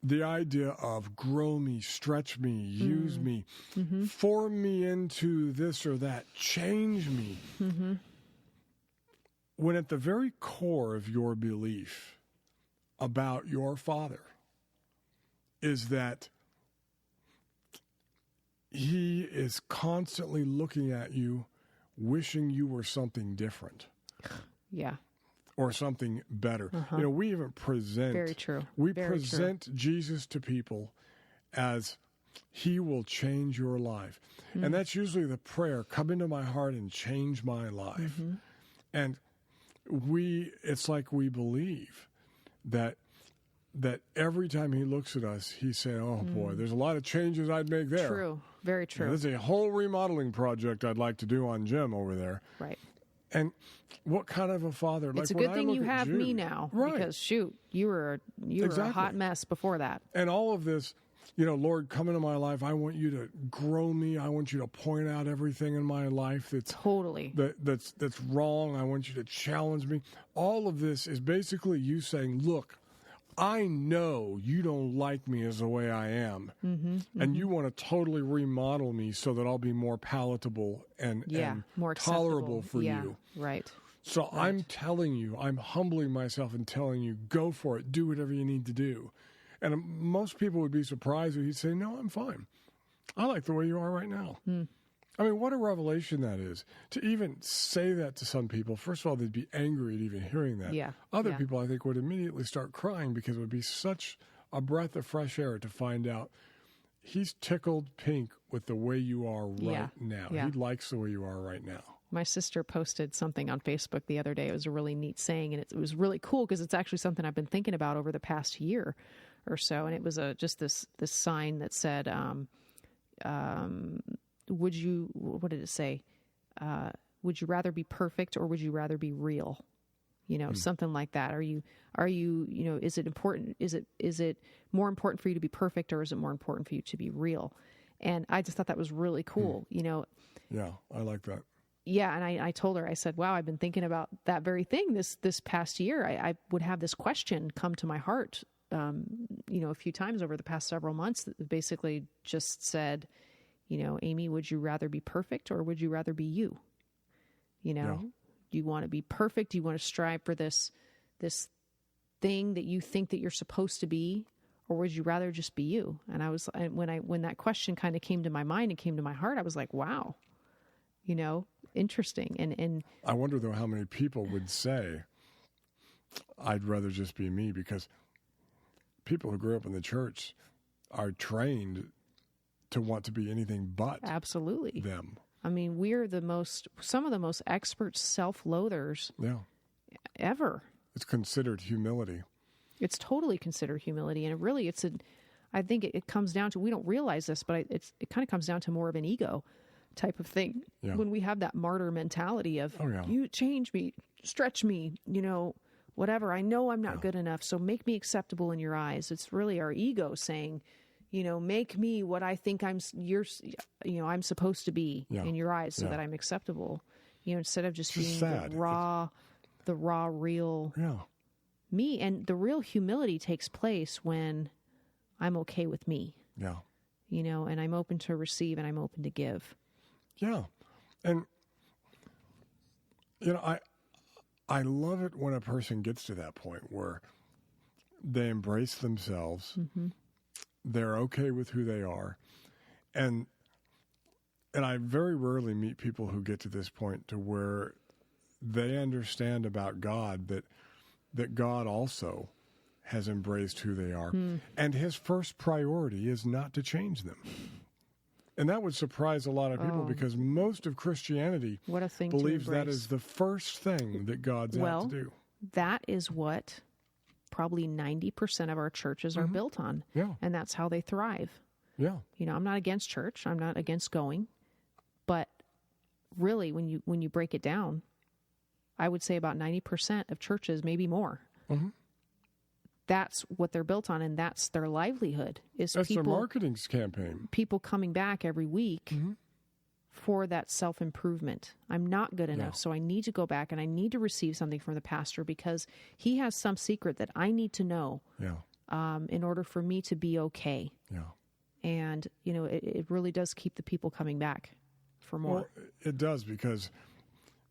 the idea of grow me, stretch me, use me, form me into this or that, change me. When at the very core of your belief about your Father is that He is constantly looking at you, wishing you were something different. Yeah. Or something better. We even present. Very true. We Very present Jesus to people as He will change your life. And that's usually the prayer, come into my heart and change my life. And it's like we believe that every time He looks at us, He's saying, oh boy, there's a lot of changes I'd make there. True. Very true. There's a whole remodeling project I'd like to do on Jim over there. Right. And what kind of a father? It's a good thing you have me now, because shoot, you were a hot mess before that. And all of this, Lord, come into my life. I want you to grow me. I want you to point out everything in my life that's that's wrong. I want you to challenge me. All of this is basically you saying, look, I know you don't like me as the way I am, and you want to totally remodel me so that I'll be more palatable and more tolerable for you. Right. So I'm telling you, I'm humbling myself and telling you, go for it, do whatever you need to do. And most people would be surprised if he'd say, no, I'm fine. I like the way you are right now. I mean, what a revelation that is. To even say that to some people, first of all, they'd be angry at even hearing that. Yeah. Other people, I think, would immediately start crying because it would be such a breath of fresh air to find out he's tickled pink with the way you are right now. Yeah. He likes the way you are right now. My sister posted something on Facebook the other day. It was a really neat saying, and it was really cool because it's actually something I've been thinking about over the past year or so. And it was just this sign that said, would you, what did it say? Would you rather be perfect or would you rather be real? Something like that. Are you, is it important? Is it more important for you to be perfect or is it more important for you to be real? And I just thought that was really cool, Yeah, I like that. Yeah. And I told her, I said, wow, I've been thinking about that very thing this past year. I would have this question come to my heart, a few times over the past several months that basically just said, Amy, would you rather be perfect or would you rather be you? Do you want to be perfect? Do you want to strive for this thing that you think that you're supposed to be, or would you rather just be you? And when that question kind of came to my mind and came to my heart, I was like, wow, interesting. And I wonder though how many people would say, I'd rather just be me, because people who grew up in the church are trained to want to be anything but absolutely them. I mean, we're some of the most expert self-loathers ever. It's considered humility. It's totally considered humility. And I think it comes down to, we don't realize this, but it kind of comes down to more of an ego type of thing. Yeah. When we have that martyr mentality of, you change me, stretch me, whatever. I know I'm not good enough, so make me acceptable in your eyes. It's really our ego saying, make me what I think I'm supposed to be in your eyes so that I'm acceptable, instead of just being the raw, real me. And the real humility takes place when I'm okay with me, and I'm open to receive and I'm open to give. Yeah. And, I love it when a person gets to that point where they embrace themselves. Mm-hmm. They're okay with who they are. And I very rarely meet people who get to this point to where they understand about God that God also has embraced who they are. And his first priority is not to change them. And that would surprise a lot of people because most of Christianity believes that is the first thing that God's out to do. That is what probably 90% of our churches are built on. Yeah. And that's how they thrive. Yeah. I'm not against church. I'm not against going. But really, when you break it down, I would say about 90% of churches, maybe more. Mm-hmm. That's what they're built on, and that's their livelihood. That's their marketing campaign. People coming back every week for that self-improvement. I'm not good enough, so I need to go back and I need to receive something from the pastor because he has some secret that I need to know. Yeah. in order for me to be okay. Yeah. And, it really does keep the people coming back for more. Well, it does, because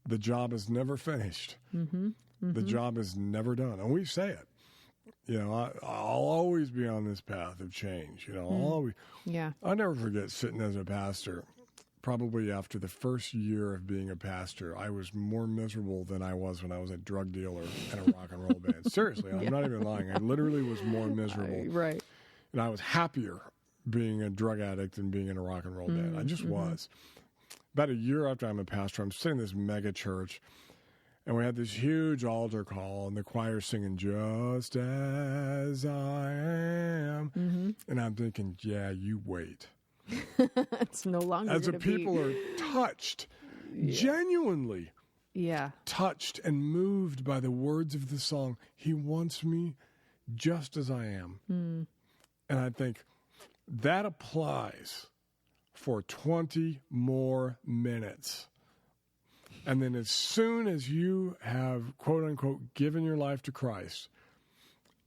the job is never finished. Mm-hmm. Mm-hmm. The job is never done. And we say it. I'll always be on this path of change. I'll always. Yeah. I'll never forget sitting as a pastor. Probably after the first year of being a pastor, I was more miserable than I was when I was a drug dealer in a rock and roll band. Seriously, I'm not even lying. I literally was more miserable. Right. And I was happier being a drug addict than being in a rock and roll band. I just was. About a year after I'm a pastor, I'm sitting in this mega church, and we had this huge altar call, and the choir singing, "Just as I am." Mm-hmm. And I'm thinking, yeah, you wait. It's no longer as the people are touched, genuinely touched and moved by the words of the song. He wants me just as I am. And I think that applies for 20 more minutes. And then as soon as you have, quote unquote, given your life to Christ,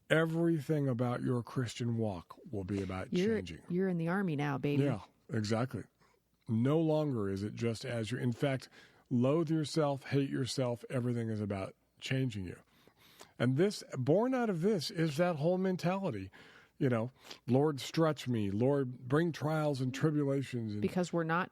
everything about your Christian walk will be about changing. You're in the army now, baby. Yeah, exactly. No longer is it just as you're. In fact, loathe yourself, hate yourself. Everything is about changing you. And this, born out of this, is that whole mentality. Lord, stretch me. Lord, bring trials and tribulations. And, because we're not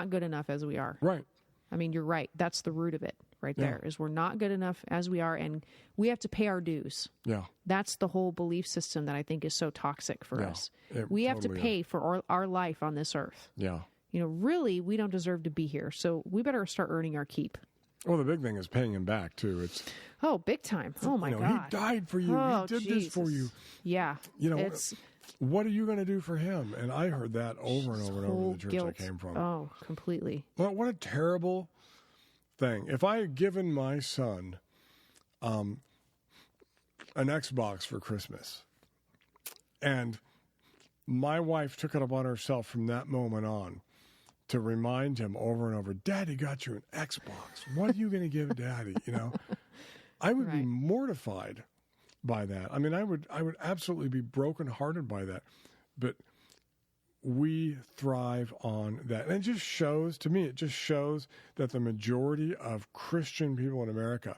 good enough as we are. Right. I mean, you're right. That's the root of it right there, is we're not good enough as we are, and we have to pay our dues. Yeah. That's the whole belief system that I think is so toxic for us. We have to pay for our life on this earth. Yeah. Really, we don't deserve to be here, so we better start earning our keep. Well, the big thing is paying him back, too. It's big time. Oh, my God. He died for you. He did this for you. Yeah. What are you going to do for him? And I heard that over and over and over in the church guilt. I came from. Oh, completely. Well, what a terrible thing. If I had given my son an Xbox for Christmas, and my wife took it upon herself from that moment on to remind him over and over, Daddy got you an Xbox. What are you going to give Daddy? I would be mortified by that. I mean, I would absolutely be brokenhearted by that. But we thrive on that. And it just shows that the majority of Christian people in America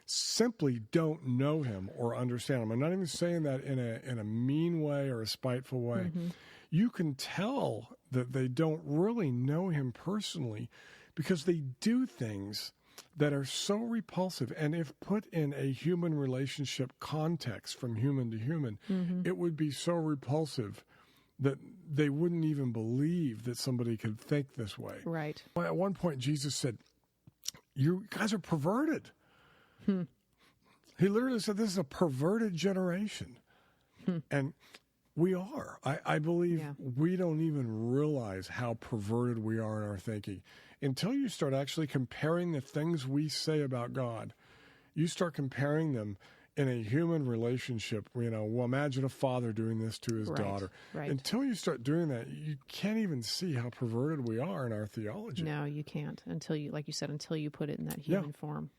simply don't know him or understand him. I'm not even saying that in a mean way or a spiteful way. Mm-hmm. You can tell that they don't really know him personally because they do things that are so repulsive. And if put in a human relationship context from human to human, it would be so repulsive that they wouldn't even believe that somebody could think this way. Right. At one point, Jesus said, you guys are perverted. He literally said, this is a perverted generation. And we are. I believe we don't even realize how perverted we are in our thinking until you start actually comparing the things we say about God. You start comparing them in a human relationship. Well, imagine a father doing this to his daughter. Right. Until you start doing that, you can't even see how perverted we are in our theology. No, you can't until you, like you said, until you put it in that human form.